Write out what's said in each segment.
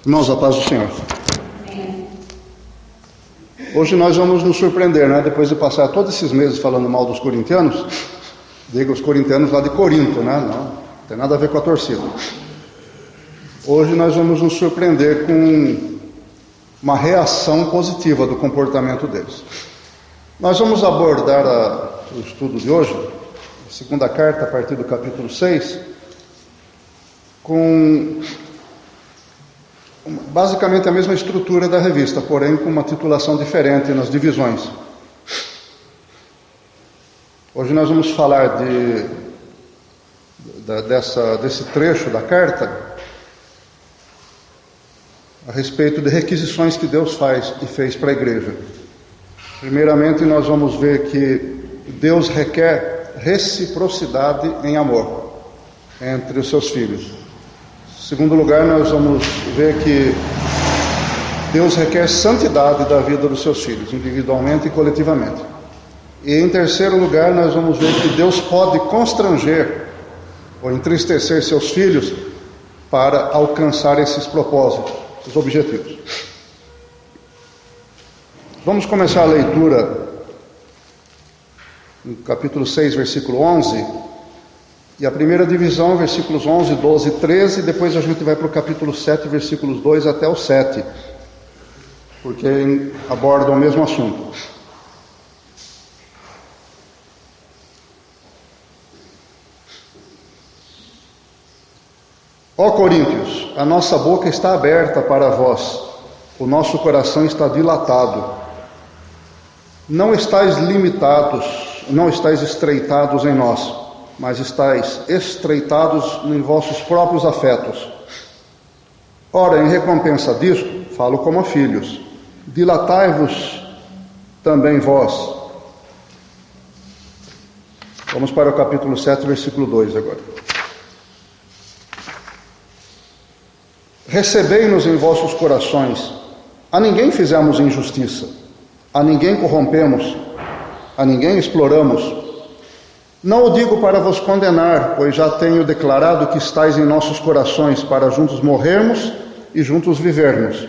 Irmãos, a paz do Senhor. Hoje nós vamos nos surpreender, né? Depois de passar todos esses meses falando mal dos corintianos, diga os corintianos lá de Corinto, né? Não tem nada a ver com a torcida. Hoje nós vamos nos surpreender com uma reação positiva do comportamento deles. Nós vamos abordar o estudo de hoje, a segunda carta, a partir do capítulo 6, com basicamente a mesma estrutura da revista, porém com uma titulação diferente nas divisões. Hoje nós vamos falar desse trecho da carta a respeito de requisições que Deus faz e fez para a igreja. Primeiramente, nós vamos ver que Deus requer reciprocidade em amor entre os seus filhos. Em segundo lugar, nós vamos ver que Deus requer santidade da vida dos seus filhos, individualmente e coletivamente. E em terceiro lugar, nós vamos ver que Deus pode constranger ou entristecer seus filhos para alcançar esses propósitos, esses objetivos. Vamos começar a leitura no capítulo 6, versículo 11. E a primeira divisão, versículos 11, 12 e 13, depois a gente vai para o capítulo 7, versículos 2 até o 7, porque abordam o mesmo assunto. Ó Coríntios, a nossa boca está aberta para vós, o nosso coração está dilatado. Não estáis limitados, não estáis estreitados em nós, mas estáis estreitados em vossos próprios afetos. Ora, em recompensa disto, falo como filhos, dilatai-vos também vós. Vamos para o capítulo 7, versículo 2 agora. Recebei-nos em vossos corações, a ninguém fizemos injustiça, a ninguém corrompemos, a ninguém exploramos. Não o digo para vos condenar, pois já tenho declarado que estáis em nossos corações para juntos morrermos e juntos vivermos.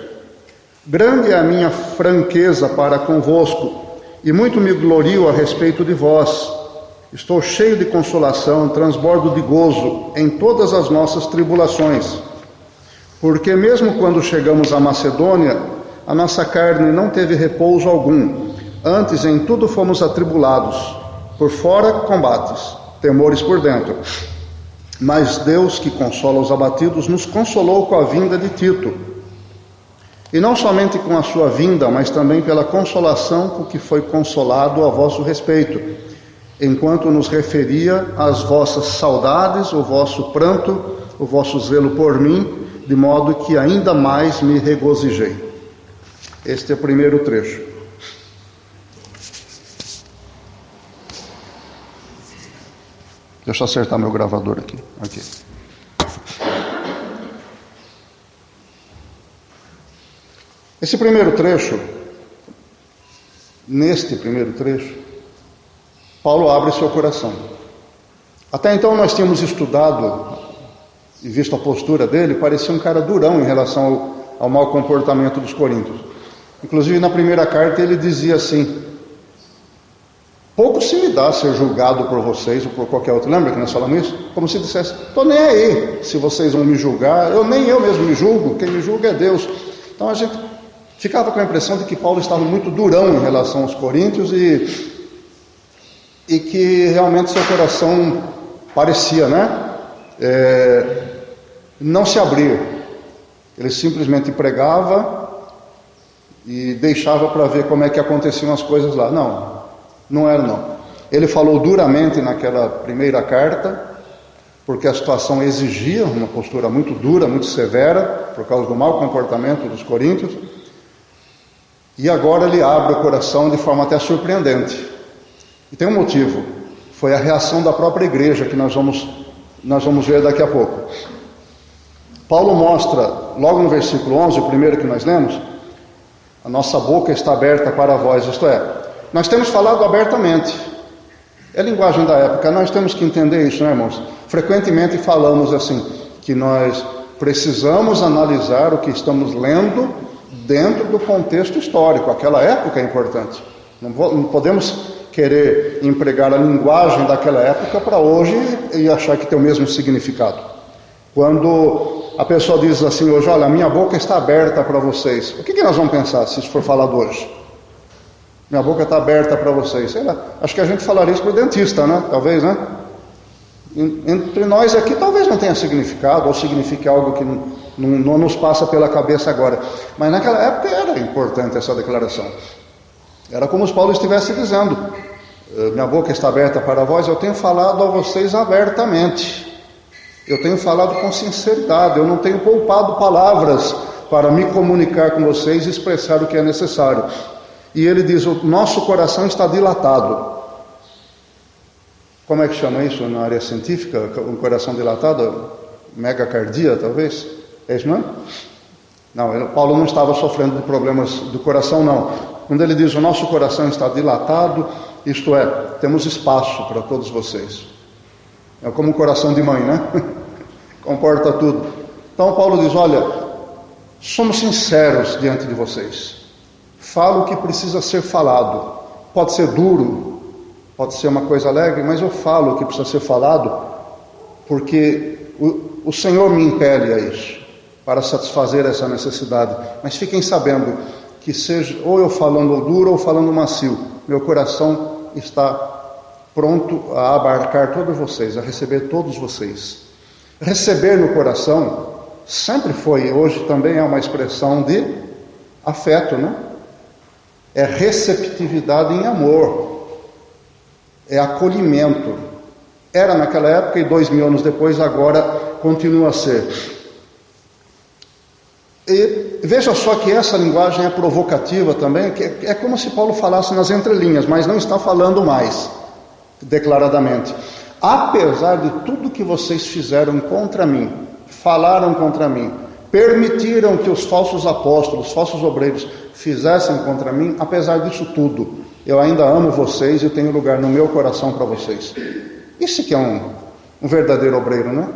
Grande é a minha franqueza para convosco, e muito me glorio a respeito de vós. Estou cheio de consolação, transbordo de gozo em todas as nossas tribulações. Porque mesmo quando chegamos à Macedônia, a nossa carne não teve repouso algum. Antes, em tudo fomos atribulados. Por fora, combates, temores por dentro. Mas Deus, que consola os abatidos, nos consolou com a vinda de Tito. E não somente com a sua vinda, mas também pela consolação com que foi consolado a vosso respeito, enquanto nos referia às vossas saudades, o vosso pranto, o vosso zelo por mim, de modo que ainda mais me regozijei. Este é o primeiro trecho. Deixa eu acertar meu gravador aqui. Neste primeiro trecho, Paulo abre seu coração. Até então nós tínhamos estudado e visto a postura dele, parecia um cara durão em relação ao mau comportamento dos coríntios. Inclusive na primeira carta ele dizia assim: pouco se me dá ser julgado por vocês ou por qualquer outro. Lembra que nós falamos isso? Como se dissesse, estou nem aí se vocês vão me julgar, nem eu mesmo me julgo, quem me julga é Deus. Então a gente ficava com a impressão de que Paulo estava muito durão em relação aos coríntios e que realmente seu coração parecia, não se abrir. Ele simplesmente pregava e deixava para ver como é que aconteciam as coisas lá. Não era não. Ele falou duramente naquela primeira carta, porque a situação exigia uma postura muito dura, muito severa, por causa do mau comportamento dos coríntios. E agora ele abre o coração de forma até surpreendente. E tem um motivo. Foi a reação da própria igreja que nós vamos ver daqui a pouco. Paulo mostra, logo no versículo 11, o primeiro que nós lemos, a nossa boca está aberta para vós, isto é, nós temos falado abertamente. É a linguagem da época, nós temos que entender isso, né, irmãos? Frequentemente falamos assim, que nós precisamos analisar o que estamos lendo dentro do contexto histórico. Aquela época é importante. Não podemos querer empregar a linguagem daquela época para hoje e achar que tem o mesmo significado. Quando a pessoa diz assim hoje, olha, a minha boca está aberta para vocês, o que nós vamos pensar se isso for falado hoje? Minha boca está aberta para vocês. Sei lá, acho que a gente falaria isso para o dentista, né? Talvez, né? Entre nós aqui talvez não tenha significado, ou signifique algo que não nos passa pela cabeça agora. Mas naquela época era importante essa declaração. Era como se Paulo estivesse dizendo, minha boca está aberta para vós, eu tenho falado a vocês abertamente. Eu tenho falado com sinceridade, eu não tenho poupado palavras para me comunicar com vocês e expressar o que é necessário. E ele diz, o nosso coração está dilatado. Como é que chama isso na área científica? Um coração dilatado? Megacardia, talvez? É isso mesmo? Não, Paulo não estava sofrendo de problemas do coração, não. Quando ele diz, o nosso coração está dilatado, isto é, temos espaço para todos vocês. É como um coração de mãe, né? Comporta tudo. Então Paulo diz, olha, somos sinceros diante de vocês. Falo o que precisa ser falado. Pode ser duro, pode ser uma coisa alegre, mas eu falo o que precisa ser falado, porque o Senhor me impele a isso, para satisfazer essa necessidade. Mas fiquem sabendo que seja ou eu falando duro ou falando macio, meu coração está pronto a abarcar todos vocês, a receber todos vocês. Receber no coração sempre foi, hoje também é uma expressão de afeto, né? É receptividade em amor, é acolhimento. Era naquela época e 2000 anos depois, agora continua a ser. E veja só que essa linguagem é provocativa também, que é como se Paulo falasse nas entrelinhas, mas não está falando mais declaradamente. Apesar de tudo que vocês fizeram contra mim, falaram contra mim, permitiram que os falsos apóstolos, falsos obreiros fizessem contra mim, apesar disso tudo, eu ainda amo vocês e tenho lugar no meu coração para vocês. Isso que é um verdadeiro obreiro, né?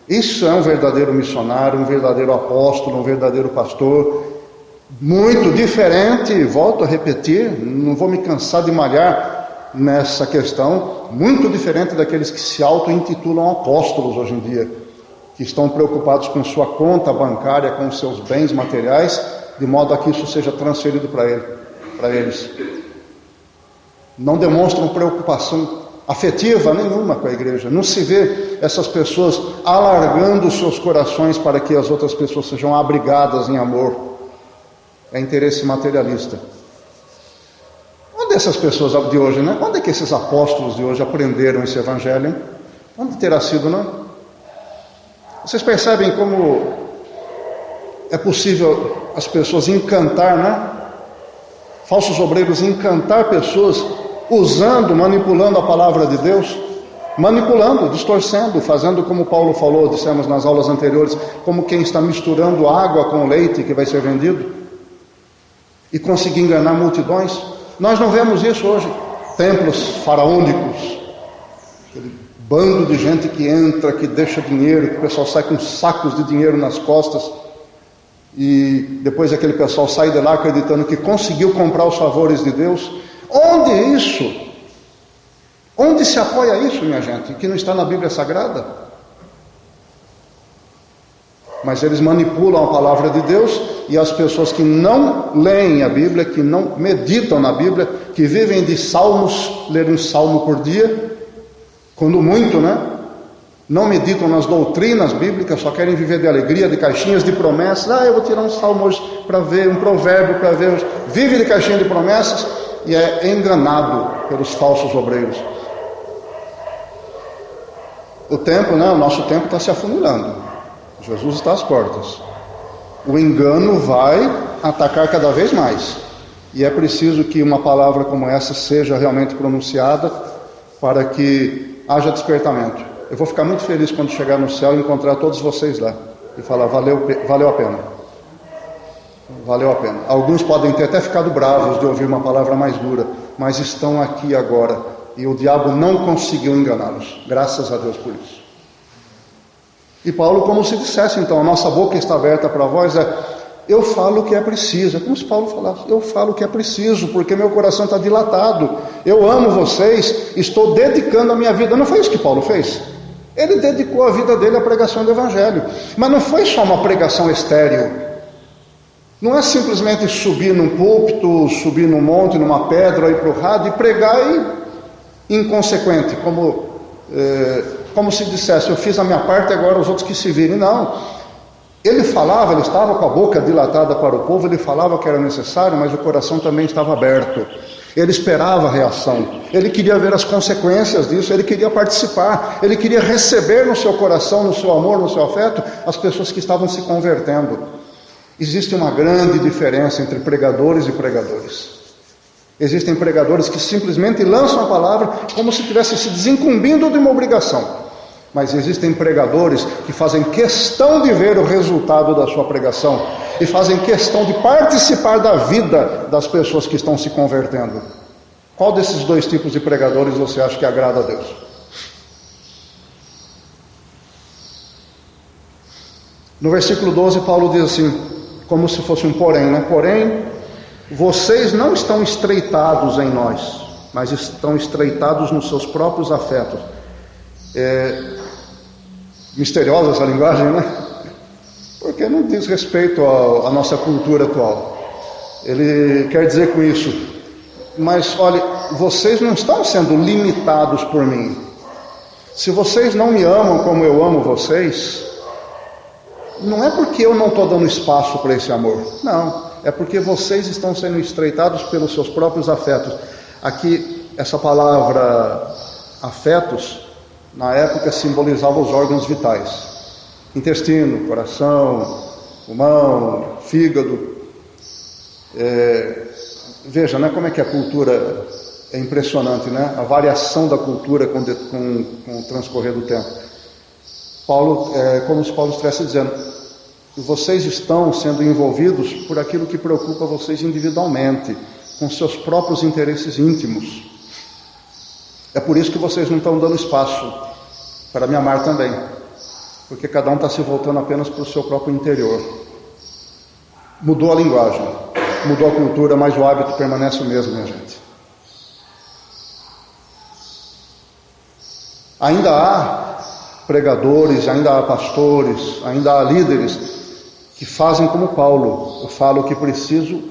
Isso é um verdadeiro missionário, um verdadeiro apóstolo, um verdadeiro pastor, muito diferente, volto a repetir, não vou me cansar de malhar nessa questão, muito diferente daqueles que se auto-intitulam apóstolos hoje em dia, que estão preocupados com sua conta bancária, com seus bens materiais, de modo a que isso seja transferido para eles. Não demonstram preocupação afetiva nenhuma com a igreja. Não se vê essas pessoas alargando os seus corações para que as outras pessoas sejam abrigadas em amor. É interesse materialista. Onde essas pessoas de hoje, né? Onde é que esses apóstolos de hoje aprenderam esse evangelho, hein? Onde terá sido, não? Vocês percebem como é possível as pessoas encantar, né? Falsos obreiros encantar pessoas usando, manipulando a palavra de Deus, manipulando, distorcendo, fazendo como Paulo falou, dissemos nas aulas anteriores, como quem está misturando água com leite que vai ser vendido e conseguir enganar multidões. Nós não vemos isso hoje. Templos faraônicos, aquele bando de gente que entra, que deixa dinheiro, que o pessoal sai com sacos de dinheiro nas costas e depois aquele pessoal sai de lá acreditando que conseguiu comprar os favores de Deus. Onde é isso? Onde se apoia isso, minha gente? Que não está na Bíblia Sagrada? Mas eles manipulam a palavra de Deus e as pessoas que não leem a Bíblia, que não meditam na Bíblia, que vivem de salmos, ler um salmo por dia, quando muito, né? Não meditam nas doutrinas bíblicas, só querem viver de alegria, de caixinhas de promessas. Eu vou tirar um salmo hoje para ver, um provérbio para ver. Vive de caixinha de promessas e é enganado pelos falsos obreiros. O tempo, né? O nosso tempo está se afunilando. Jesus está às portas. O engano vai atacar cada vez mais. E é preciso que uma palavra como essa seja realmente pronunciada para que haja despertamento. Eu vou ficar muito feliz quando chegar no céu e encontrar todos vocês lá e falar, valeu a pena. Valeu a pena. Alguns podem ter até ficado bravos de ouvir uma palavra mais dura, mas estão aqui agora e o diabo não conseguiu enganá-los. Graças a Deus por isso. E Paulo, como se dissesse, então, a nossa boca está aberta para vós, eu falo o que é preciso. É como se Paulo falasse, eu falo o que é preciso, porque meu coração está dilatado. Eu amo vocês, estou dedicando a minha vida. Não foi isso que Paulo fez? Ele dedicou a vida dele à pregação do Evangelho. Mas não foi só uma pregação estéril. Não é simplesmente subir num púlpito, subir num monte, numa pedra, ir para o rádio e pregar inconsequente, como se dissesse, eu fiz a minha parte, agora os outros que se virem. Não. Ele falava, ele estava com a boca dilatada para o povo, ele falava que era necessário, mas o coração também estava aberto. Ele esperava a reação, ele queria ver as consequências disso, ele queria participar, ele queria receber no seu coração, no seu amor, no seu afeto, as pessoas que estavam se convertendo. Existe uma grande diferença entre pregadores e pregadores. Existem pregadores que simplesmente lançam a palavra como se estivessem se desincumbindo de uma obrigação. Mas existem pregadores que fazem questão de ver o resultado da sua pregação e fazem questão de participar da vida das pessoas que estão se convertendo. Qual desses dois tipos de pregadores você acha que agrada a Deus? No versículo 12, Paulo diz assim, como se fosse um porém, né? Porém, vocês não estão estreitados em nós, mas estão estreitados nos seus próprios afetos. Misteriosa essa linguagem, né? Porque não diz respeito à nossa cultura atual. Ele quer dizer com isso, mas olha, vocês não estão sendo limitados por mim. Se vocês não me amam como eu amo vocês, não é porque eu não estou dando espaço para esse amor. Não, é porque vocês estão sendo estreitados pelos seus próprios afetos. Aqui, essa palavra afetos, na época simbolizava os órgãos vitais. Intestino, coração, pulmão, fígado. Veja, né, como é que a cultura é impressionante, né? A variação da cultura com o transcorrer do tempo. Paulo, como se Paulo estivesse dizendo, vocês estão sendo envolvidos por aquilo que preocupa vocês individualmente, com seus próprios interesses íntimos. É por isso que vocês não estão dando espaço para me amar também, porque cada um está se voltando apenas para o seu próprio interior. Mudou a linguagem, mudou a cultura, mas o hábito permanece o mesmo, minha gente. Ainda há pregadores, ainda há pastores, ainda há líderes que fazem como Paulo. Eu falo o que preciso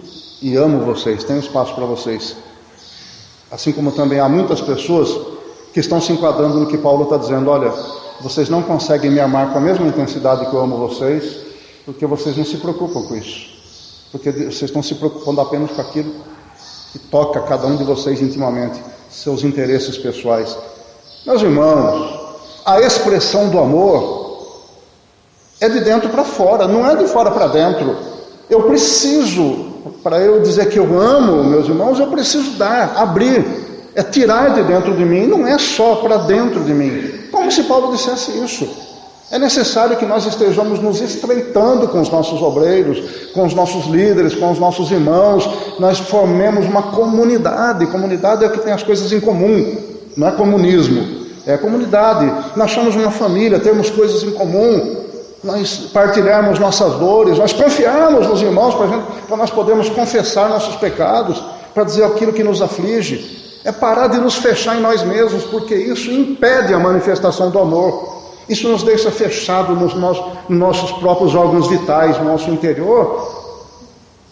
e amo vocês, tenho espaço para vocês. Assim como também há muitas pessoas que estão se enquadrando no que Paulo está dizendo. Olha, vocês não conseguem me amar com a mesma intensidade que eu amo vocês, porque vocês não se preocupam com isso. Porque vocês estão se preocupando apenas com aquilo que toca cada um de vocês intimamente, seus interesses pessoais. Meus irmãos, a expressão do amor é de dentro para fora, não é de fora para dentro. Eu preciso, para eu dizer que eu amo meus irmãos, eu preciso dar, abrir, é tirar de dentro de mim, não é só para dentro de mim. Como se Paulo dissesse isso. É necessário que nós estejamos nos estreitando com os nossos obreiros, com os nossos líderes, com os nossos irmãos. Nós formemos uma comunidade. Comunidade é o que tem as coisas em comum, não é comunismo, é comunidade. Nós somos uma família, temos coisas em comum. Nós partilharmos nossas dores, nós confiarmos nos irmãos para nós podermos confessar nossos pecados, para dizer aquilo que nos aflige. É parar de nos fechar em nós mesmos, porque isso impede a manifestação do amor. Isso nos deixa fechados nos nossos próprios órgãos vitais, no nosso interior.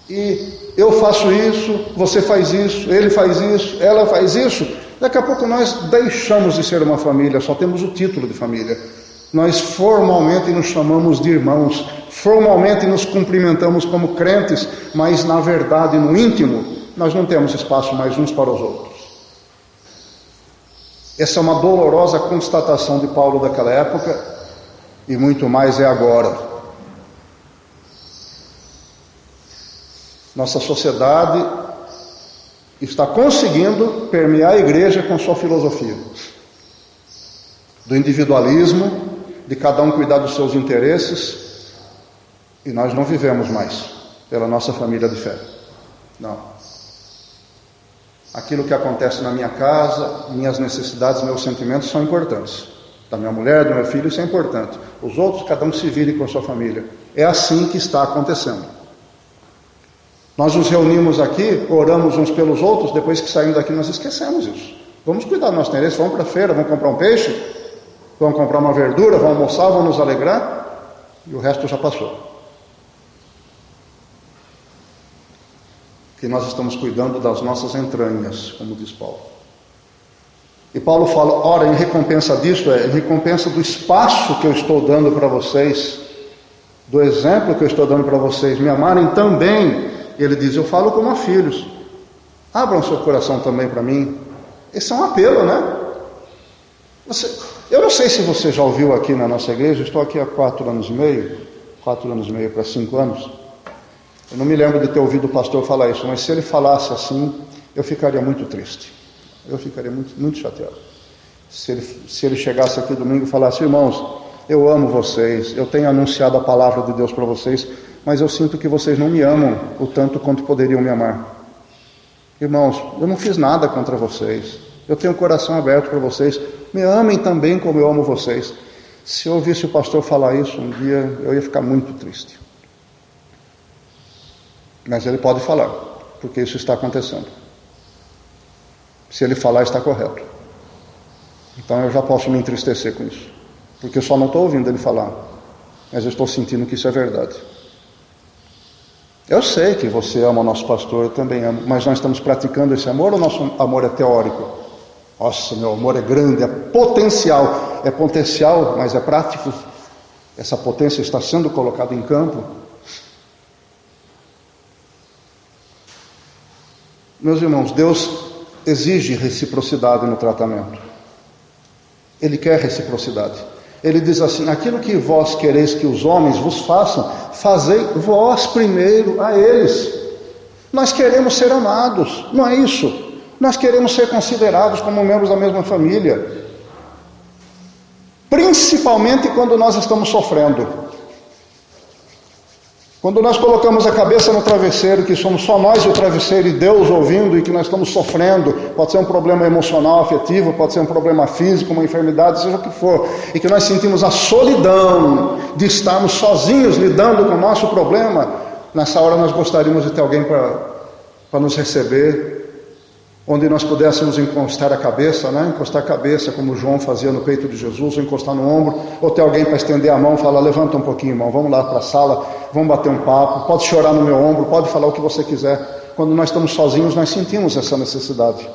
E eu faço isso, você faz isso, ele faz isso, ela faz isso. Daqui a pouco nós deixamos de ser uma família, só temos o título de família. Nós formalmente nos chamamos de irmãos, formalmente nos cumprimentamos como crentes, mas na verdade, no íntimo, nós não temos espaço mais uns para os outros. Essa é uma dolorosa constatação de Paulo daquela época, e muito mais é agora. Nossa sociedade está conseguindo permear a igreja com sua filosofia do individualismo, de cada um cuidar dos seus interesses, e nós não vivemos mais pela nossa família de fé. Não. Aquilo que acontece na minha casa, minhas necessidades, meus sentimentos são importantes. da minha mulher, do meu filho, isso é importante. Os outros, cada um se vire com a sua família. É assim que está acontecendo. Nós nos reunimos aqui, oramos uns pelos outros, depois que saímos daqui nós esquecemos isso. Vamos cuidar do nosso interesse, vamos para a feira, vamos comprar um peixe, vamos comprar uma verdura, vamos almoçar, vamos nos alegrar, e o resto já passou. Que nós estamos cuidando das nossas entranhas, como diz Paulo. E Paulo fala, ora, em recompensa disso, em recompensa do espaço que eu estou dando para vocês, do exemplo que eu estou dando para vocês, me amarem também, ele diz, eu falo como a filhos, abram seu coração também para mim. Esse é um apelo, né? Eu não sei se você já ouviu aqui na nossa igreja, estou aqui há 4 anos e meio para 5 anos, eu não me lembro de ter ouvido o pastor falar isso, mas se ele falasse assim, eu ficaria muito triste. Eu ficaria muito chateado. Se ele chegasse aqui domingo e falasse, irmãos, eu amo vocês, eu tenho anunciado a palavra de Deus para vocês, mas eu sinto que vocês não me amam o tanto quanto poderiam me amar. Irmãos, eu não fiz nada contra vocês, eu tenho o coração aberto para vocês, me amem também como eu amo vocês. Se eu ouvisse o pastor falar isso um dia, eu ia ficar muito triste. Mas ele pode falar, porque isso está acontecendo. Se ele falar, está correto. Então eu já posso me entristecer com isso, porque eu só não estou ouvindo ele falar, mas eu estou sentindo que isso é verdade. Eu sei que você ama o nosso pastor, eu também amo, mas nós estamos praticando esse amor ou nosso amor é teórico? Nossa, meu amor é grande, é potencial, mas é prático. Essa potência está sendo colocada em campo. Meus irmãos, Deus exige reciprocidade no tratamento. Ele quer reciprocidade. Ele diz assim, aquilo que vós quereis que os homens vos façam, fazei vós primeiro a eles. Nós queremos ser amados, não é isso? Nós queremos ser considerados como membros da mesma família. Principalmente quando nós estamos sofrendo. Quando nós colocamos a cabeça no travesseiro, que somos só nós e o travesseiro e Deus ouvindo, e que nós estamos sofrendo, pode ser um problema emocional, afetivo, pode ser um problema físico, uma enfermidade, seja o que for, e que nós sentimos a solidão de estarmos sozinhos lidando com o nosso problema, nessa hora nós gostaríamos de ter alguém para nos receber, onde nós pudéssemos encostar a cabeça, como João fazia no peito de Jesus, ou encostar no ombro, ou ter alguém para estender a mão e falar, levanta um pouquinho, irmão, vamos lá para a sala, vamos bater um papo, pode chorar no meu ombro, pode falar o que você quiser. Quando nós estamos sozinhos, nós sentimos essa necessidade.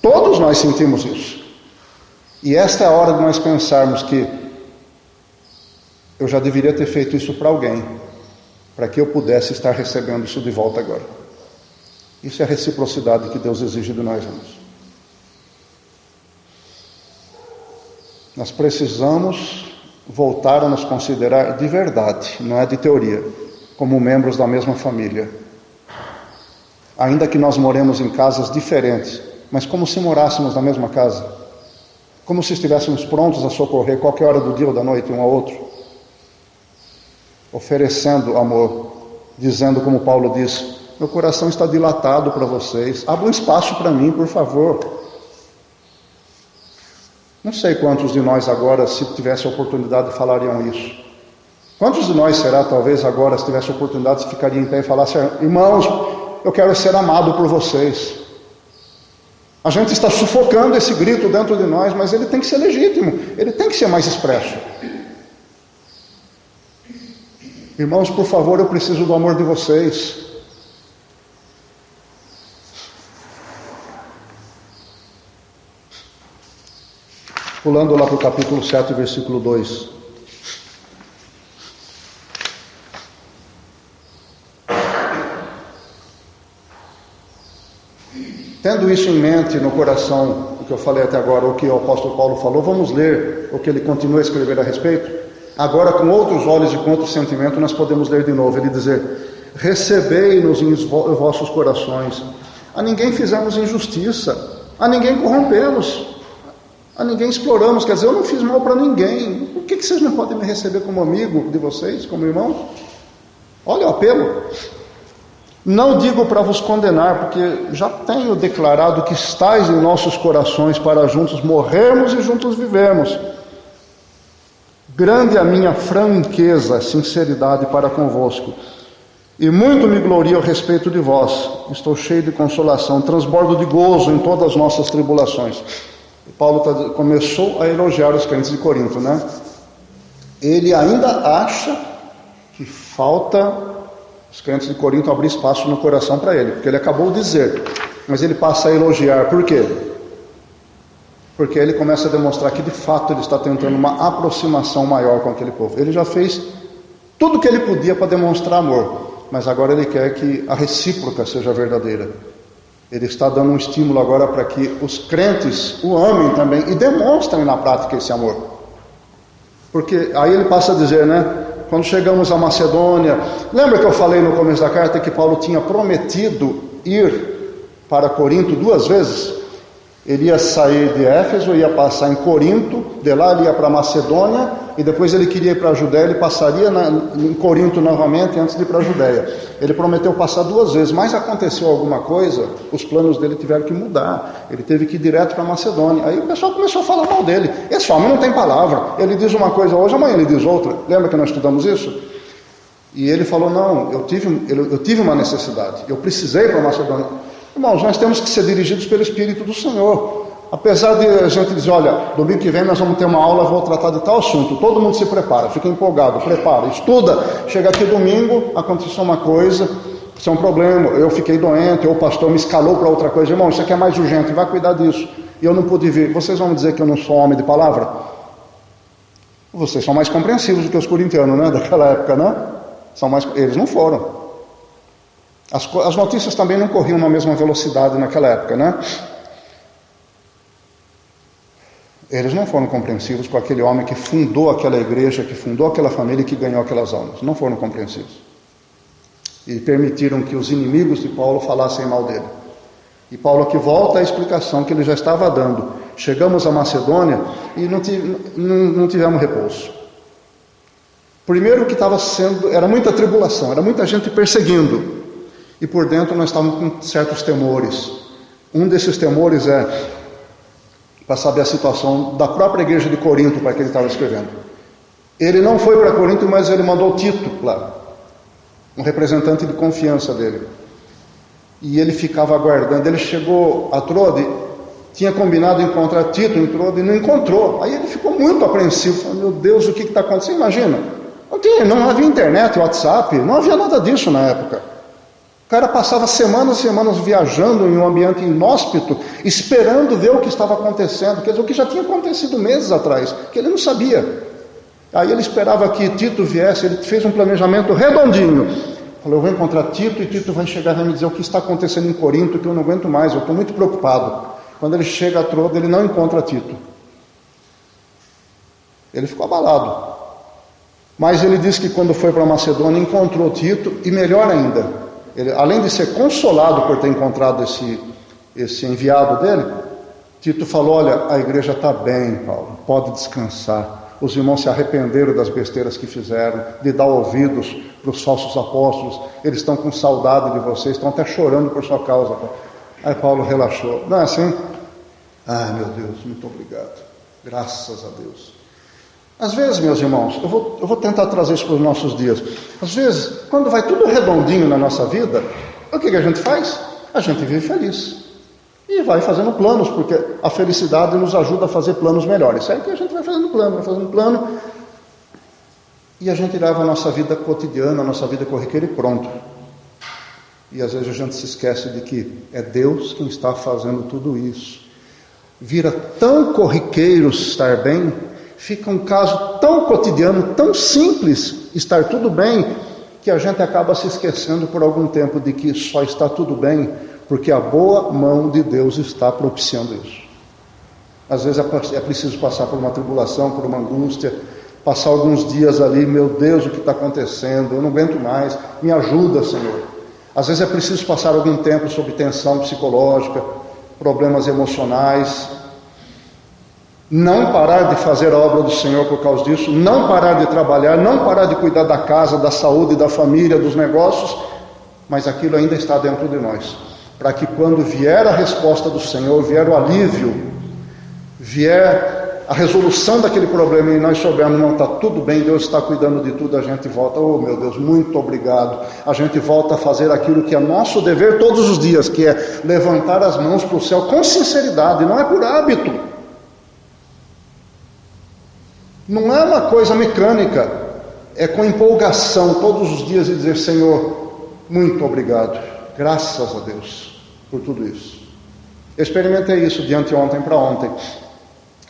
Todos nós sentimos isso. E esta é a hora de nós pensarmos que eu já deveria ter feito isso para alguém, para que eu pudesse estar recebendo isso de volta agora. Isso é a reciprocidade que Deus exige de nós, irmãos. Nós precisamos voltar a nos considerar de verdade, não é de teoria, como membros da mesma família. Ainda que nós moremos em casas diferentes, mas como se morássemos na mesma casa. Como se estivéssemos prontos a socorrer qualquer hora do dia ou da noite um ao outro. Oferecendo amor, dizendo como Paulo diz, meu coração está dilatado para vocês. Abra um espaço para mim, por favor. Não sei quantos de nós agora, se tivesse a oportunidade, falariam isso. Quantos de nós, será, talvez agora, se tivesse a oportunidade, ficaria em pé e falasse, irmãos, eu quero ser amado por vocês. A gente está sufocando esse grito dentro de nós, mas ele tem que ser legítimo, ele tem que ser mais expresso. Irmãos, por favor, eu preciso do amor de vocês. Pulando lá para o capítulo 7, versículo 2. Tendo isso em mente no coração, o que eu falei até agora, o que o apóstolo Paulo falou, vamos ler o que ele continua a escrever a respeito. Agora, com outros olhos e com outro sentimento, nós podemos ler de novo. Ele dizer, recebei-nos em vossos corações. A ninguém fizemos injustiça, a ninguém corrompemos, a ninguém exploramos, quer dizer, eu não fiz mal para ninguém. Por que vocês não podem me receber como amigo de vocês, como irmão? Olha o apelo. Não digo para vos condenar, porque já tenho declarado que estáis em nossos corações para juntos morrermos e juntos vivermos. grande a minha franqueza, sinceridade para convosco, e muito me glorio a respeito de vós. Estou cheio de consolação, transbordo de gozo em todas as nossas tribulações. Paulo começou a elogiar os crentes de Corinto, né? Ele ainda acha que falta os crentes de Corinto abrir espaço no coração para ele, porque ele acabou de dizer, mas ele passa a elogiar. Por quê? Porque ele começa a demonstrar que de fato ele está tentando uma aproximação maior com aquele povo. Ele já fez tudo o que ele podia para demonstrar amor, mas agora ele quer que a recíproca seja verdadeira. Ele está dando um estímulo agora para que os crentes o amem também e demonstrem na prática esse amor. Porque aí ele passa a dizer, né? Quando chegamos à Macedônia, lembra que eu falei no começo da carta que Paulo tinha prometido ir para Corinto 2 vezes? Ele ia sair de Éfeso, ia passar em Corinto, de lá ele ia para Macedônia, e depois ele queria ir para a Judéia, ele passaria em Corinto novamente antes de ir para a Judéia. Ele prometeu passar 2 vezes, mas aconteceu alguma coisa, os planos dele tiveram que mudar, ele teve que ir direto para a Macedônia. Aí o pessoal começou a falar mal dele. Esse homem não tem palavra, ele diz uma coisa hoje, amanhã ele diz outra. Lembra que nós estudamos isso? E ele falou, não, eu tive uma necessidade, eu precisei ir para a Macedônia. Irmãos, nós temos que ser dirigidos pelo Espírito do Senhor. Apesar de a gente dizer, olha, domingo que vem nós vamos ter uma aula, vou tratar de tal assunto. Todo mundo se prepara, fica empolgado, prepara, estuda. Chega aqui domingo, aconteceu uma coisa, isso é um problema, eu fiquei doente, ou o pastor me escalou para outra coisa. Irmão, isso aqui é mais urgente, vai cuidar disso. E eu não pude vir. Vocês vão dizer que eu não sou homem de palavra? Vocês são mais compreensivos do que os corintianos, né? Daquela época, né? Eles não foram. As notícias também não corriam na mesma velocidade naquela época, né? Eles não foram compreensivos com aquele homem que fundou aquela igreja, que fundou aquela família e que ganhou aquelas almas. Não foram compreensivos. E permitiram que os inimigos de Paulo falassem mal dele. E Paulo aqui volta à explicação que ele já estava dando. Chegamos a Macedônia e não tivemos repouso. Primeiro que era muita tribulação, era muita gente perseguindo. E por dentro nós estávamos com certos temores. Um desses temores é para saber a situação da própria igreja de Corinto, para que ele estava escrevendo. Ele não foi para Corinto, mas ele mandou Tito lá, um representante de confiança dele. E ele ficava aguardando. Ele chegou a Trode, tinha combinado encontrar Tito em Trode e não encontrou. Aí ele ficou muito apreensivo, falou, meu Deus, o que está acontecendo? Imagina, não havia internet, WhatsApp, não havia nada disso na época. O cara passava semanas e semanas viajando em um ambiente inóspito, esperando ver o que estava acontecendo, quer dizer, o que já tinha acontecido meses atrás, que ele não sabia. Aí ele esperava que Tito viesse, ele fez um planejamento redondinho. Falou, eu vou encontrar Tito e Tito vai chegar e vai me dizer o que está acontecendo em Corinto, que eu não aguento mais, eu estou muito preocupado. Quando ele chega a Troade, ele não encontra Tito. Ele ficou abalado. Mas ele disse que quando foi para Macedônia, encontrou Tito, e melhor ainda, ele, além de ser consolado por ter encontrado esse enviado dele, Tito falou, olha, a igreja está bem, Paulo, pode descansar. Os irmãos se arrependeram das besteiras que fizeram, de dar ouvidos para os falsos apóstolos, eles estão com saudade de vocês, estão até chorando por sua causa. Aí Paulo relaxou. Não é assim? Ah, meu Deus, muito obrigado. Graças a Deus. Às vezes, meus irmãos, eu vou tentar trazer isso para os nossos dias. Às vezes, quando vai tudo redondinho na nossa vida, o que a gente faz? A gente vive feliz. E vai fazendo planos, porque a felicidade nos ajuda a fazer planos melhores. É que a gente vai fazendo plano, e a gente leva a nossa vida cotidiana, a nossa vida corriqueira e pronto. E às vezes a gente se esquece de que é Deus quem está fazendo tudo isso. Vira tão corriqueiro estar bem, fica um caso tão cotidiano, tão simples estar tudo bem, que a gente acaba se esquecendo por algum tempo de que só está tudo bem, porque a boa mão de Deus está propiciando isso. Às vezes é preciso passar por uma tribulação, por uma angústia, passar alguns dias ali, meu Deus, o que está acontecendo? Eu não aguento mais, me ajuda, Senhor. Às vezes é preciso passar algum tempo sob tensão psicológica, problemas emocionais, não parar de fazer a obra do Senhor por causa disso, não parar de trabalhar, não parar de cuidar da casa, da saúde, da família, dos negócios, mas aquilo ainda está dentro de nós, para que quando vier a resposta do Senhor, vier o alívio, vier a resolução daquele problema e nós soubermos, não, está tudo bem, Deus está cuidando de tudo, a gente volta, oh meu Deus, muito obrigado. A gente volta a fazer aquilo que é nosso dever todos os dias, que é levantar as mãos para o céu com sinceridade, não é por hábito. Não é uma coisa mecânica, é com empolgação todos os dias e dizer, Senhor, muito obrigado, graças a Deus por tudo isso. Eu experimentei isso de anteontem para ontem.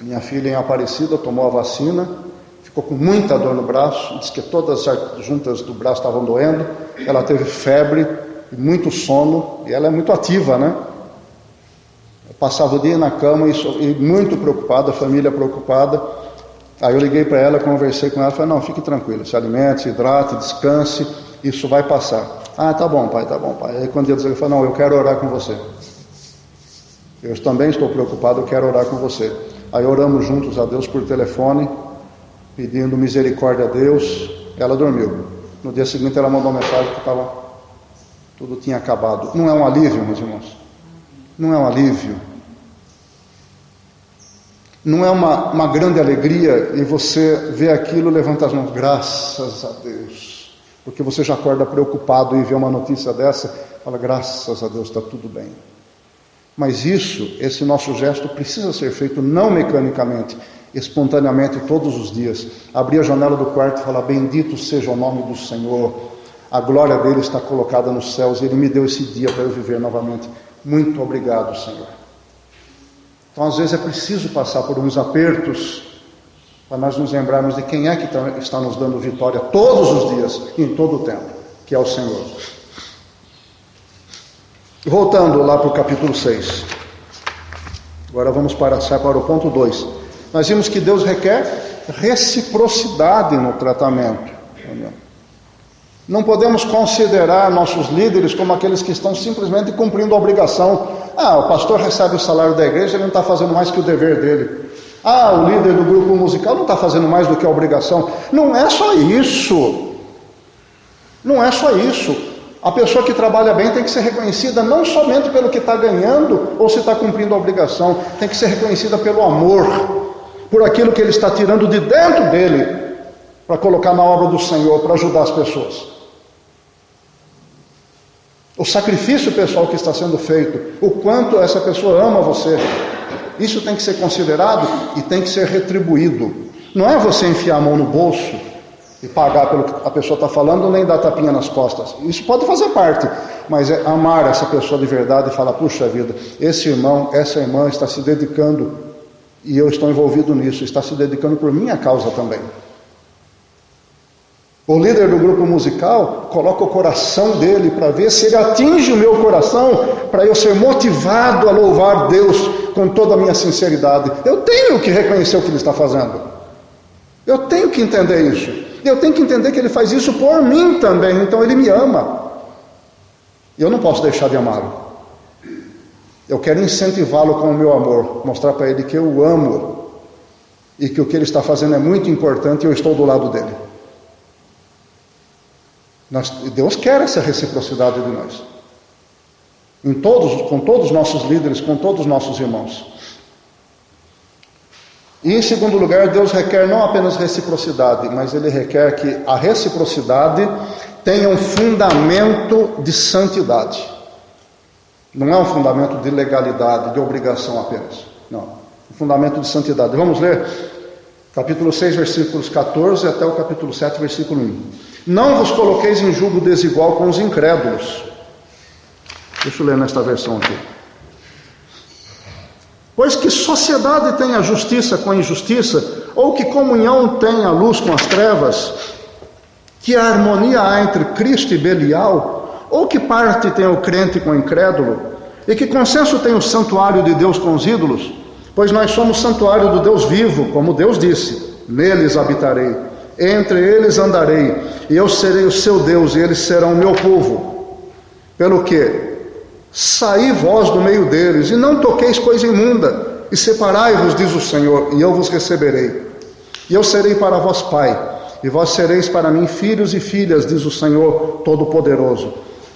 Minha filha em Aparecida tomou a vacina, ficou com muita dor no braço, disse que todas as juntas do braço estavam doendo, ela teve febre, muito sono, e ela é muito ativa, né? Eu passava o dia na cama e muito preocupada, a família preocupada. Aí eu liguei para ela, conversei com ela, falei, não, fique tranquilo, se alimente, se hidrate, descanse, isso vai passar. Ah, tá bom, pai. Aí quando ele falou, não, eu quero orar com você. Eu também estou preocupado, eu quero orar com você. Aí oramos juntos a Deus por telefone, pedindo misericórdia a Deus. Ela dormiu. No dia seguinte ela mandou uma mensagem que tudo tinha acabado. Não é um alívio, meus irmãos? Não é um alívio? Não é uma grande alegria e você vê aquilo, levanta as mãos, graças a Deus. Porque você já acorda preocupado e vê uma notícia dessa, fala, graças a Deus, está tudo bem. Mas esse nosso gesto precisa ser feito não mecanicamente, espontaneamente todos os dias. Abrir a janela do quarto e falar, bendito seja o nome do Senhor, a glória dele está colocada nos céus, ele me deu esse dia para eu viver novamente. Muito obrigado, Senhor. Então às vezes é preciso passar por uns apertos para nós nos lembrarmos de quem é que está nos dando vitória todos os dias, em todo o tempo, que é o Senhor. Voltando lá para o capítulo 6. Agora vamos passar para o ponto 2. Nós vimos que Deus requer reciprocidade no tratamento. Não podemos considerar nossos líderes como aqueles que estão simplesmente cumprindo a obrigação. O pastor recebe o salário da igreja, ele não está fazendo mais que o dever dele. O líder do grupo musical não está fazendo mais do que a obrigação. Não é só isso. Não é só isso. A pessoa que trabalha bem tem que ser reconhecida não somente pelo que está ganhando ou se está cumprindo a obrigação, tem que ser reconhecida pelo amor, por aquilo que ele está tirando de dentro dele para colocar na obra do Senhor, para ajudar as pessoas. O sacrifício pessoal que está sendo feito, o quanto essa pessoa ama você, isso tem que ser considerado e tem que ser retribuído. Não é você enfiar a mão no bolso e pagar pelo que a pessoa está falando, nem dar tapinha nas costas. Isso pode fazer parte, mas é amar essa pessoa de verdade e falar, puxa vida, esse irmão, essa irmã está se dedicando, e eu estou envolvido nisso, está se dedicando por minha causa também. O líder do grupo musical coloca o coração dele para ver se ele atinge o meu coração, para eu ser motivado a louvar Deus com toda a minha sinceridade. Eu tenho que reconhecer o que ele está fazendo. Eu tenho que entender isso. Eu tenho que entender que ele faz isso por mim também, então ele me ama. Eu não posso deixar de amá-lo. Eu quero incentivá-lo com o meu amor, mostrar para ele que eu o amo e que o que ele está fazendo é muito importante e eu estou do lado dele. Deus quer essa reciprocidade de nós. Com todos os nossos líderes, com todos os nossos irmãos. E em segundo lugar, Deus requer não apenas reciprocidade, mas Ele requer que a reciprocidade tenha um fundamento de santidade. Não é um fundamento de legalidade, de obrigação apenas. Não, um fundamento de santidade. Vamos ler capítulo 6, versículos 14 até o capítulo 7, versículo 1. Não vos coloqueis em julgo desigual com os incrédulos. Deixa eu ler nesta versão aqui. Pois que sociedade tem a justiça com a injustiça, ou que comunhão tem a luz com as trevas? Que harmonia há entre Cristo e Belial? Ou que parte tem o crente com o incrédulo? E que consenso tem o santuário de Deus com os ídolos? Pois nós somos santuário do Deus vivo, como Deus disse, neles habitarei, entre eles andarei, e eu serei o seu Deus, e eles serão o meu povo. Pelo que? Saí vós do meio deles, e não toqueis coisa imunda, e separai-vos, diz o Senhor, e eu vos receberei. E eu serei para vós pai, e vós sereis para mim filhos e filhas, diz o Senhor Todo-Poderoso.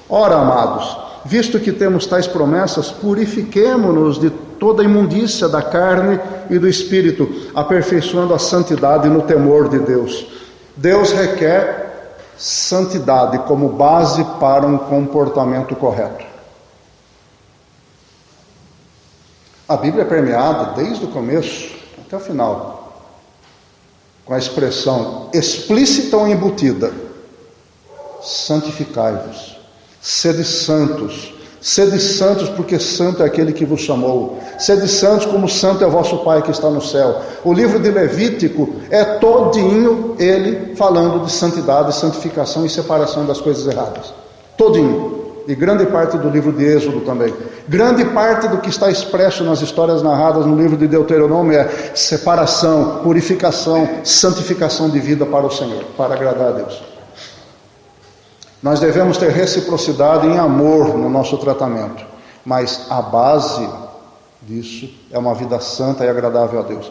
Ora, amados, visto que temos tais promessas, purifiquemo-nos de toda a imundícia da carne e do espírito, aperfeiçoando a santidade no temor de Deus. Deus requer santidade como base para um comportamento correto. A Bíblia é permeada, desde o começo até o final, com a expressão explícita ou embutida: santificai-vos, sede santos porque santo é aquele que vos chamou, sede santos como santo é o vosso Pai que está no céu. O livro de Levítico é todinho ele falando de santidade, santificação e separação das coisas erradas, todinho. E grande parte do livro de Êxodo também. Grande parte do que está expresso nas histórias narradas no livro de Deuteronômio é separação, purificação, santificação de vida para o Senhor, para agradar a Deus. Nós devemos ter reciprocidade em amor no nosso tratamento, mas a base disso é uma vida santa e agradável a Deus.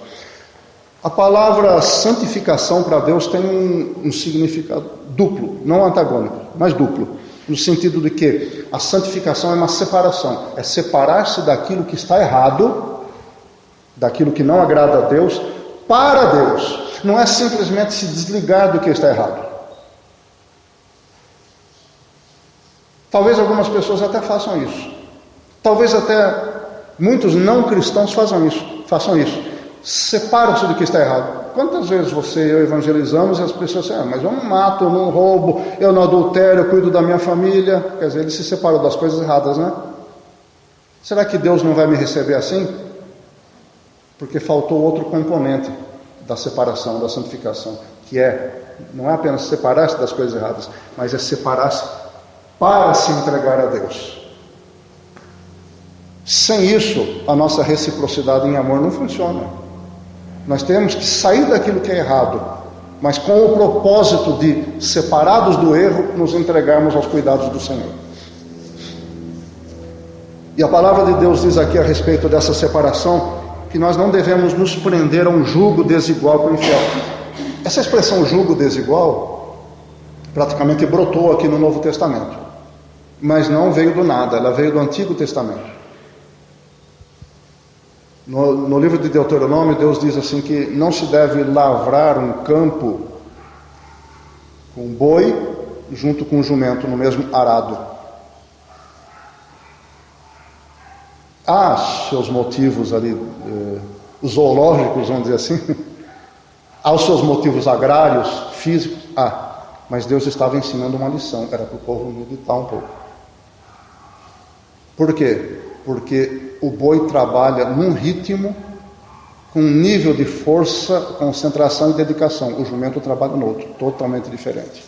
A palavra santificação para Deus tem um significado duplo, não antagônico, mas duplo. No sentido de que a santificação é uma separação, é separar-se daquilo que está errado, daquilo que não agrada a Deus, para Deus. Não é simplesmente se desligar do que está errado. Talvez algumas pessoas até façam isso. Talvez até muitos não cristãos façam isso. Separam-se do que está errado. Quantas vezes você e eu evangelizamos e as pessoas dizem, mas eu não mato, eu não roubo, eu não adultero, eu cuido da minha família. Quer dizer, ele se separou das coisas erradas, né? Será que Deus não vai me receber assim? Porque faltou outro componente da separação, da santificação, que não é apenas separar-se das coisas erradas, mas é separar-se para se entregar a Deus. Sem isso, a nossa reciprocidade em amor não funciona. Nós temos que sair daquilo que é errado, mas com o propósito de, separados do erro, nos entregarmos aos cuidados do Senhor. E a palavra de Deus diz aqui a respeito dessa separação, que nós não devemos nos prender a um jugo desigual com o infiel. Essa expressão jugo desigual praticamente brotou aqui no Novo Testamento, mas não veio do nada, ela veio do Antigo Testamento. No livro de Deuteronômio, Deus diz assim que não se deve lavrar um campo com boi junto com jumento no mesmo arado. Há seus motivos ali, zoológicos, vamos dizer assim, há os seus motivos agrários, físicos, mas Deus estava ensinando uma lição, era para o povo meditar um pouco. Por quê? Porque o boi trabalha num ritmo, com um nível de força, concentração e dedicação. O jumento trabalha no outro, totalmente diferente.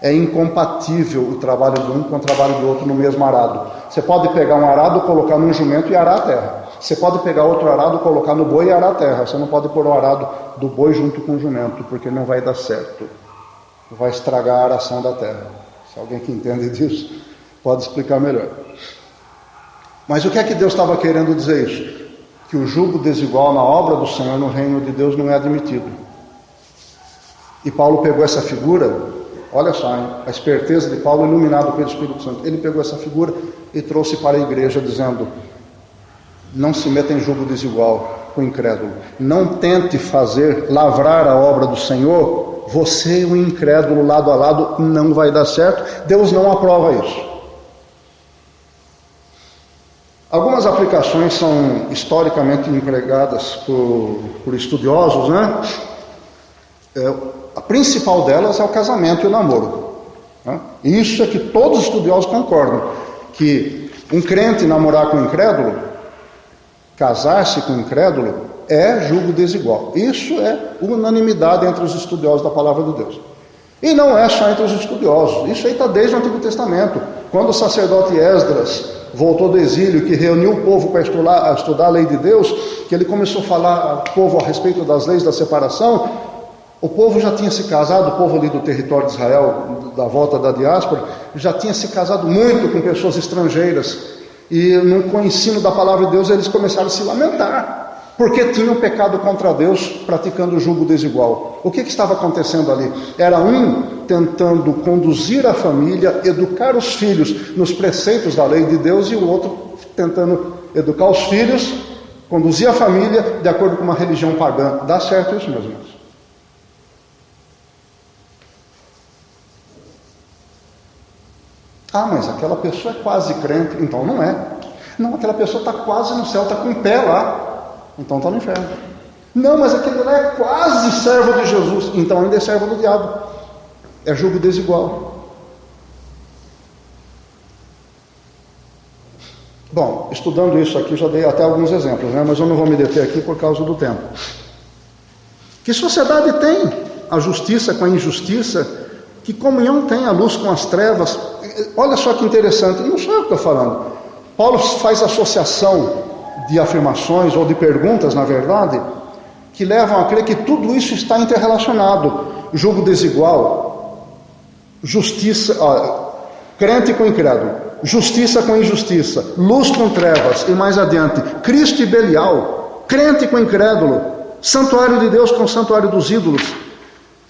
É incompatível o trabalho de um com o trabalho do outro no mesmo arado. Você pode pegar um arado, colocar num jumento e arar a terra. Você pode pegar outro arado, colocar no boi e arar a terra. Você não pode pôr o arado do boi junto com o jumento, porque não vai dar certo. Vai estragar a aração da terra. Se alguém que entende disso, pode explicar melhor. Mas o que é que Deus estava querendo dizer isso? Que o jugo desigual na obra do Senhor no reino de Deus não é admitido. E Paulo pegou essa figura, olha só, hein? A esperteza de Paulo iluminado pelo Espírito Santo. Ele pegou essa figura e trouxe para a igreja dizendo: não se meta em jugo desigual com o incrédulo. Não tente lavrar a obra do Senhor, você e o incrédulo lado a lado, não vai dar certo. Deus não aprova isso. Algumas aplicações são historicamente empregadas por estudiosos, né? A principal delas é o casamento e o namoro, né? Isso é que todos os estudiosos concordam, que um crente namorar com um incrédulo, casar-se com um incrédulo, é jugo desigual. Isso é unanimidade entre os estudiosos da palavra de Deus. E não é só entre os estudiosos, isso aí está desde o Antigo Testamento. Quando o sacerdote Esdras voltou do exílio, que reuniu o povo para estudar a lei de Deus, que ele começou a falar ao povo a respeito das leis da separação, o povo já tinha se casado, o povo ali do território de Israel, da volta da diáspora, já tinha se casado muito com pessoas estrangeiras, e no ensino da palavra de Deus eles começaram a se lamentar, porque tinham pecado contra Deus, praticando o jugo desigual. O que estava acontecendo ali? Era um tentando conduzir a família, educar os filhos nos preceitos da lei de Deus, e o outro tentando educar os filhos Conduzir a família de acordo com uma religião pagã. Dá certo isso, meus irmãos? Ah, mas aquela pessoa é quase crente. Então não é. Não, aquela pessoa está quase no céu, está com o pé lá. Então está no inferno. Não, mas aquele lá é quase servo de Jesus. Então ainda é servo do diabo. É julgo desigual. Bom, estudando isso aqui, já dei até alguns exemplos, né? Mas eu não vou me deter aqui por causa do tempo. Que sociedade tem a justiça com a injustiça? Que comunhão tem a luz com as trevas? Olha só que interessante, não sou eu que estou falando. Paulo faz associação de afirmações, ou de perguntas, na verdade, que levam a crer que tudo isso está interrelacionado. Julgo desigual, justiça, crente com incrédulo, justiça com injustiça, luz com trevas, e mais adiante, Cristo e Belial, crente com incrédulo, santuário de Deus com santuário dos ídolos.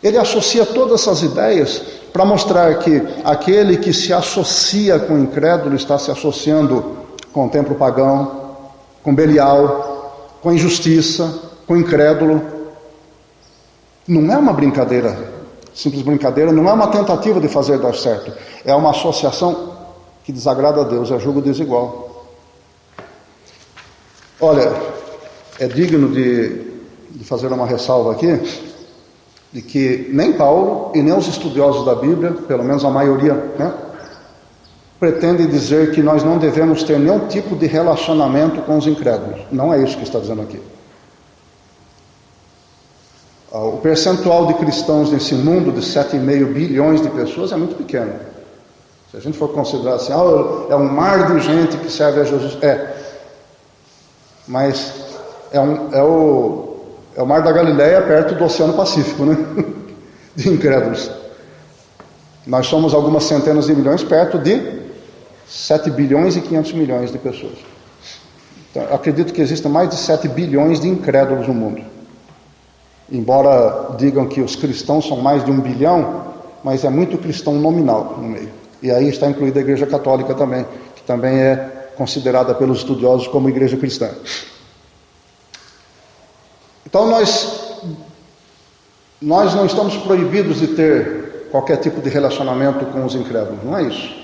Ele associa todas essas ideias para mostrar que aquele que se associa com o incrédulo está se associando com o templo pagão, com Belial, com a injustiça, com o incrédulo. Não é uma brincadeira, simples brincadeira, não é uma tentativa de fazer dar certo. É uma associação que desagrada a Deus, é julgo desigual. Olha, é digno de fazer uma ressalva aqui, de que nem Paulo e nem os estudiosos da Bíblia, pelo menos a maioria, né, pretendem dizer que nós não devemos ter nenhum tipo de relacionamento com os incrédulos. Não é isso que está dizendo aqui. O percentual de cristãos nesse mundo de 7,5 bilhões de pessoas é muito pequeno. Se a gente for considerar assim, é um mar de gente que serve a Jesus. Mas é o mar da Galileia perto do Oceano Pacífico, né? De incrédulos. Nós somos algumas centenas de milhões perto de 7 bilhões e 500 milhões de pessoas. Então, acredito que existam mais de 7 bilhões de incrédulos no mundo. Embora digam que os cristãos são mais de 1 bilhão, mas é muito cristão nominal no meio. E aí está incluída a Igreja Católica também, que também é considerada pelos estudiosos como igreja cristã. Então nós não estamos proibidos de ter qualquer tipo de relacionamento com os incrédulos, não é isso.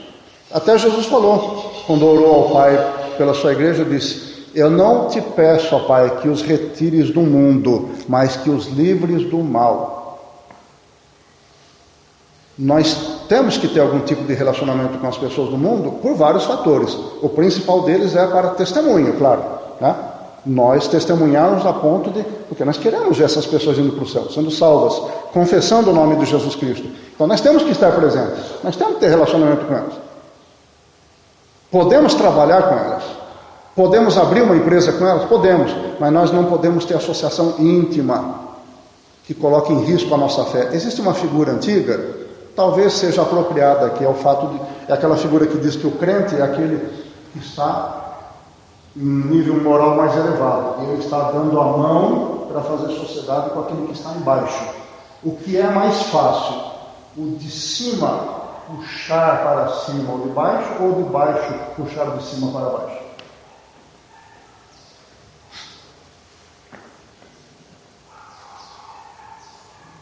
Até Jesus falou, quando orou ao Pai pela sua igreja, disse: eu não te peço, ó Pai, que os retires do mundo, mas que os livres do mal. Nós temos que ter algum tipo de relacionamento com as pessoas do mundo por vários fatores. O principal deles é para testemunho, claro, né? Nós testemunharmos a ponto de... Porque nós queremos ver essas pessoas indo para o céu, sendo salvas, confessando o nome de Jesus Cristo. Então nós temos que estar presentes, nós temos que ter relacionamento com elas. Podemos trabalhar com elas, podemos abrir uma empresa com elas? Podemos, mas nós não podemos ter associação íntima que coloque em risco a nossa fé. Existe uma figura antiga, talvez seja apropriada, que é o fato de... É aquela figura que diz que o crente é aquele que está em um nível moral mais elevado. Ele está dando a mão para fazer sociedade com aquele que está embaixo. O que é mais fácil? O de cima puxar para cima ou de baixo puxar de cima para baixo?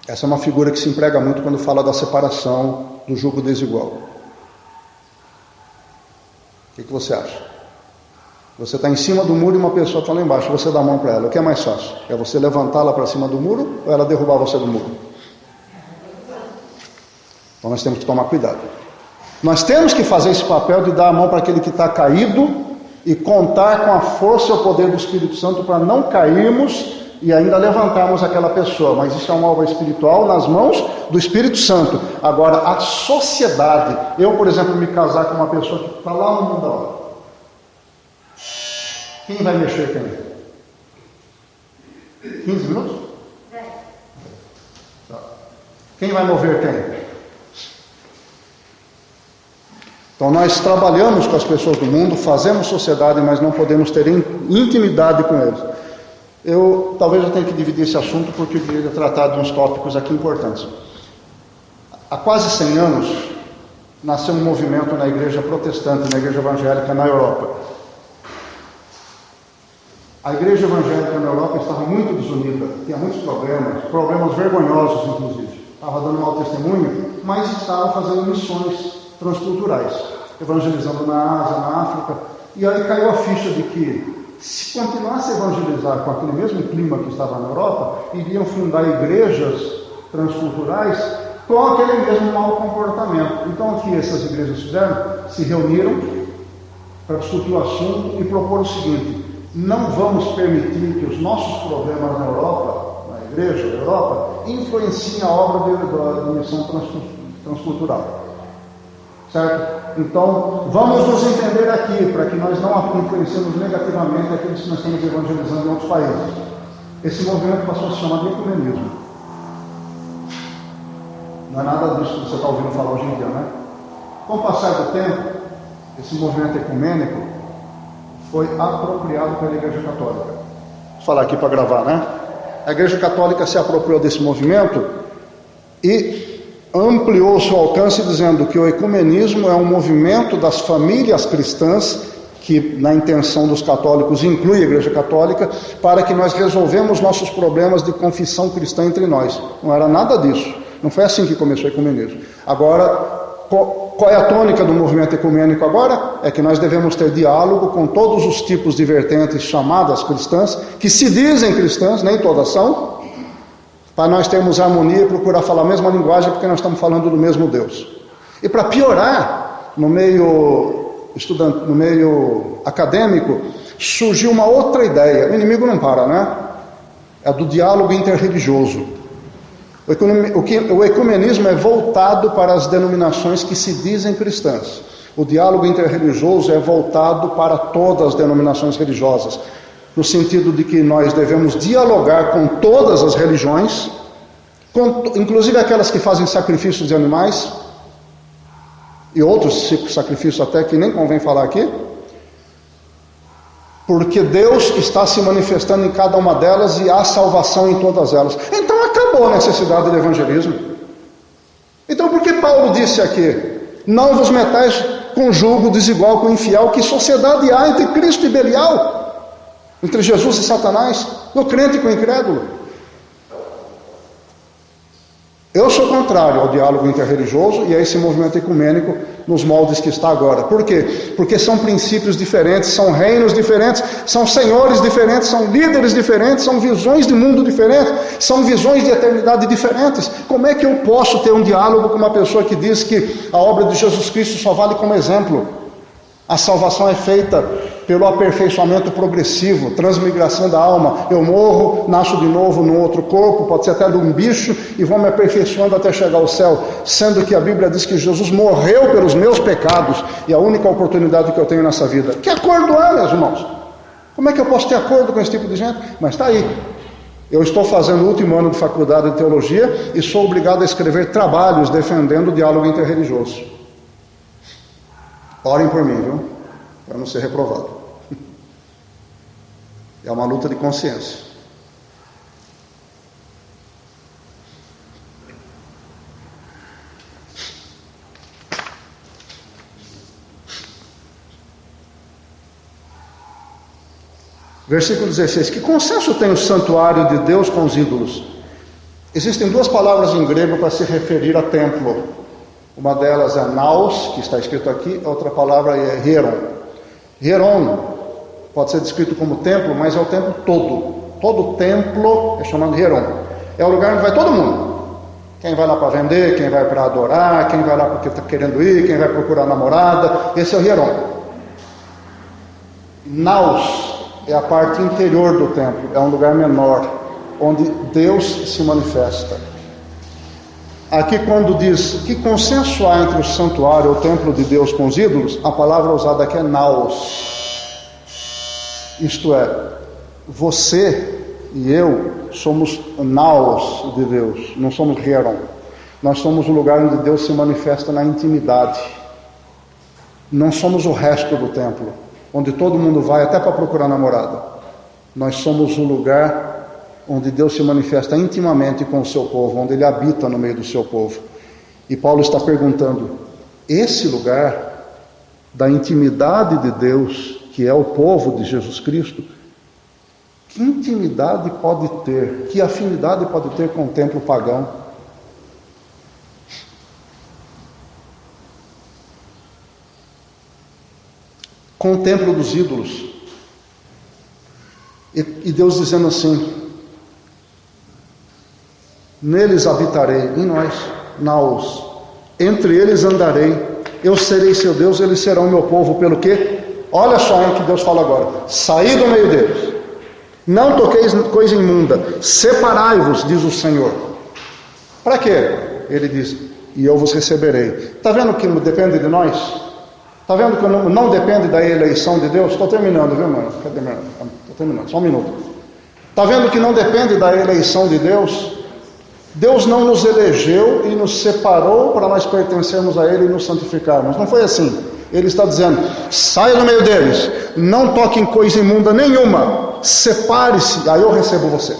Essa é uma figura que se emprega muito quando fala da separação, do julgo desigual. O que você acha? Você está em cima do muro e uma pessoa está lá embaixo, você dá a mão para ela. O que é mais fácil? É você levantá-la para cima do muro ou ela derrubar você do muro? Então nós temos que tomar cuidado. Nós temos que fazer esse papel de dar a mão para aquele que está caído e contar com a força e o poder do Espírito Santo para não cairmos e ainda levantarmos aquela pessoa. Mas isso é uma obra espiritual nas mãos do Espírito Santo. Agora, a sociedade... Eu, por exemplo, me casar com uma pessoa que está lá no mundo. Quem vai mexer quem? 15 minutos? Tá. Quem vai mover quem? Então nós trabalhamos com as pessoas do mundo, fazemos sociedade, mas não podemos ter intimidade com eles. Talvez eu tenha que dividir esse assunto porque eu queria tratar de uns tópicos aqui importantes. Há quase 100 anos nasceu um movimento na igreja protestante, na igreja evangélica na Europa. A igreja evangélica na Europa estava muito desunida, tinha muitos problemas vergonhosos, inclusive. Estava dando mau testemunho, mas estava fazendo missões transculturais, evangelizando na Ásia, na África. E aí caiu a ficha de que, se continuasse a evangelizar com aquele mesmo clima que estava na Europa, iriam fundar igrejas transculturais com aquele mesmo mau comportamento. Então, o que essas igrejas fizeram? Se reuniram para discutir o assunto e propor o seguinte: não vamos permitir que os nossos problemas na Europa, na igreja da Europa, influenciem a obra da missão transcultural. Certo? Então, vamos nos entender aqui, para que nós não influenciemos negativamente aqueles que nós estamos evangelizando em outros países. Esse movimento passou a se chamar de ecumenismo. Não é nada disso que você está ouvindo falar hoje em dia, né? Com o passar do tempo, esse movimento ecumênico foi apropriado pela Igreja Católica. Vou falar aqui para gravar, né? A Igreja Católica se apropriou desse movimento e ampliou o seu alcance, dizendo que o ecumenismo é um movimento das famílias cristãs, que na intenção dos católicos inclui a Igreja Católica, para que nós resolvemos nossos problemas de confissão cristã entre nós. Não era nada disso. Não foi assim que começou o ecumenismo. Agora, qual é a tônica do movimento ecumênico agora? É que nós devemos ter diálogo com todos os tipos de vertentes chamadas cristãs, que se dizem cristãs, nem todas são, para nós termos harmonia e procurar falar a mesma linguagem, porque nós estamos falando do mesmo Deus. E para piorar, no meio acadêmico, surgiu uma outra ideia. O inimigo não para, né? É do diálogo interreligioso. O ecumenismo é voltado para as denominações que se dizem cristãs. O diálogo interreligioso é voltado para todas as denominações religiosas, no sentido de que nós devemos dialogar com todas as religiões, inclusive aquelas que fazem sacrifícios de animais, e outros sacrifícios até que nem convém falar aqui, porque Deus está se manifestando em cada uma delas e há salvação em todas elas. Então acabou a necessidade de evangelismo. Então por que Paulo disse aqui: não vos metais com julgo desigual com o infiel? Que sociedade há entre Cristo e Belial? Entre Jesus e Satanás? No crente com o incrédulo? Eu sou contrário ao diálogo interreligioso e a esse movimento ecumênico nos moldes que está agora. Por quê? Porque são princípios diferentes, são reinos diferentes, são senhores diferentes, são líderes diferentes, são visões de mundo diferentes, são visões de eternidade diferentes. Como é que eu posso ter um diálogo com uma pessoa que diz que a obra de Jesus Cristo só vale como exemplo? A salvação é feita pelo aperfeiçoamento progressivo, transmigração da alma. Eu morro, nasço de novo num outro corpo, pode ser até de um bicho, e vou me aperfeiçoando até chegar ao céu. Sendo que a Bíblia diz que Jesus morreu pelos meus pecados, e a única oportunidade que eu tenho nessa vida. Que acordo é, meus irmãos? Como é que eu posso ter acordo com esse tipo de gente? Mas está aí. Eu estou fazendo o último ano de faculdade de teologia e sou obrigado a escrever trabalhos defendendo o diálogo interreligioso. Orem por mim, viu? Para não ser reprovado. É uma luta de consciência. Versículo 16. Que consenso tem o santuário de Deus com os ídolos? Existem duas palavras em grego para se referir a templo. Uma delas é naos, que está escrito aqui, a outra palavra é hieron. Hieron pode ser descrito como templo, mas é o templo todo. Todo templo é chamado hieron. É o lugar onde vai todo mundo. Quem vai lá para vender, quem vai para adorar, quem vai lá porque está querendo ir, quem vai procurar namorada. Esse é o hieron. Naos é a parte interior do templo, é um lugar menor, onde Deus se manifesta. Aqui quando diz que consenso há entre o santuário, o templo de Deus com os ídolos, a palavra usada aqui é naos. Isto é, você e eu somos naos de Deus, não somos hieron. Nós somos o lugar onde Deus se manifesta na intimidade. Não somos o resto do templo, onde todo mundo vai até para procurar namorada. Nós somos o lugar onde Deus se manifesta intimamente com o seu povo, onde Ele habita no meio do seu povo. E Paulo está perguntando, esse lugar da intimidade de Deus, que é o povo de Jesus Cristo, Que intimidade pode ter, que afinidade pode ter com o templo pagão? Com o templo dos ídolos. E Deus dizendo assim: neles habitarei, em nós, naos, entre eles andarei, eu serei seu Deus, eles serão meu povo. Pelo quê? Olha só o que Deus fala agora: saí do meio deles, não toqueis coisa imunda, separai-vos, diz o Senhor. Para quê? Ele diz: e eu vos receberei. Está vendo que depende de nós? Está vendo que não depende da eleição de Deus? Estou terminando, viu, mano? Estou terminando, só um minuto. Está vendo que não depende da eleição de Deus? Deus não nos elegeu e nos separou para nós pertencermos a Ele e nos santificarmos. Não foi assim. Ele está dizendo: saia do meio deles, não toque em coisa imunda nenhuma, separe-se, aí eu recebo você.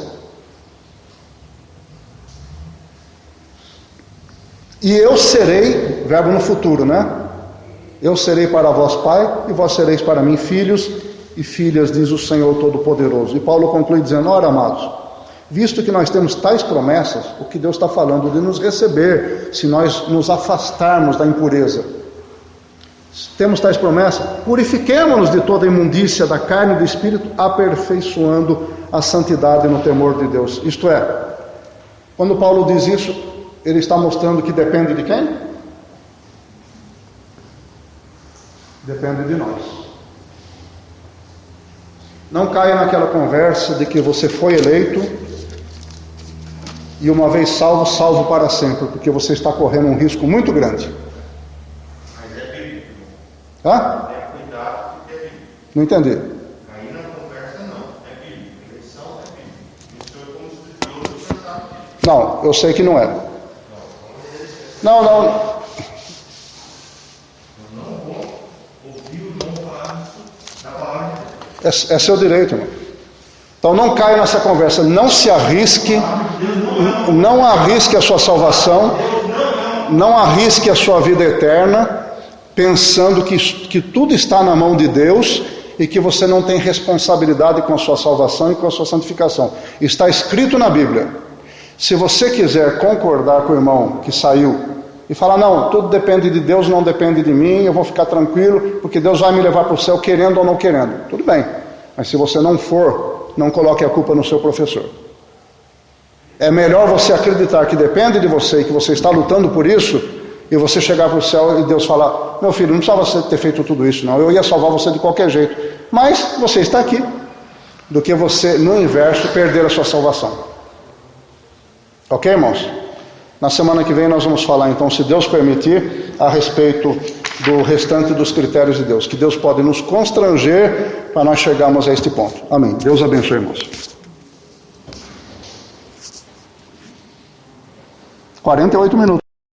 E eu serei, verbo no futuro, né? Eu serei para vós pai, e vós sereis para mim filhos e filhas, diz o Senhor Todo-Poderoso. E Paulo conclui dizendo: ora, amados, visto que nós temos tais promessas, o que Deus está falando de nos receber, se nós nos afastarmos da impureza. Temos tais promessas, purifiquemo-nos de toda a imundícia da carne e do espírito, aperfeiçoando a santidade no temor de Deus. Isto é, quando Paulo diz isso, ele está mostrando que depende de quem? Depende de nós. Não caia naquela conversa de que você foi eleito e uma vez salvo, salvo para sempre, porque você está correndo um risco muito grande. Mas é bíblico. Hã? É cuidado porque é bíblico. Não entendi. Aí na conversa não, é bíblico. Eleição é bíblico. O senhor como escritor, o senhor sabe disso. Não, eu sei que não é. Não. Eu não vou ouvir o não falar isso da palavra de Deus. É seu direito, irmão. Então não caia nessa conversa, não se arrisque, não arrisque a sua salvação, não arrisque a sua vida eterna, pensando que tudo está na mão de Deus e que você não tem responsabilidade com a sua salvação e com a sua santificação. Está escrito na Bíblia. Se você quiser concordar com o irmão que saiu e falar: não, tudo depende de Deus, não depende de mim, eu vou ficar tranquilo, porque Deus vai me levar para o céu querendo ou não querendo. Tudo bem, mas se você não for, não coloque a culpa no seu professor. É melhor você acreditar que depende de você e que você está lutando por isso, e você chegar para o céu e Deus falar: meu filho, não precisava você ter feito tudo isso, não, eu ia salvar você de qualquer jeito, mas você está aqui, do que você, no inverso, perder a sua salvação. Ok, irmãos? Na semana que vem nós vamos falar, então, se Deus permitir, a respeito do restante dos critérios de Deus, que Deus pode nos constranger para nós chegarmos a este ponto. Amém. Deus abençoe, irmãos. 48 minutos.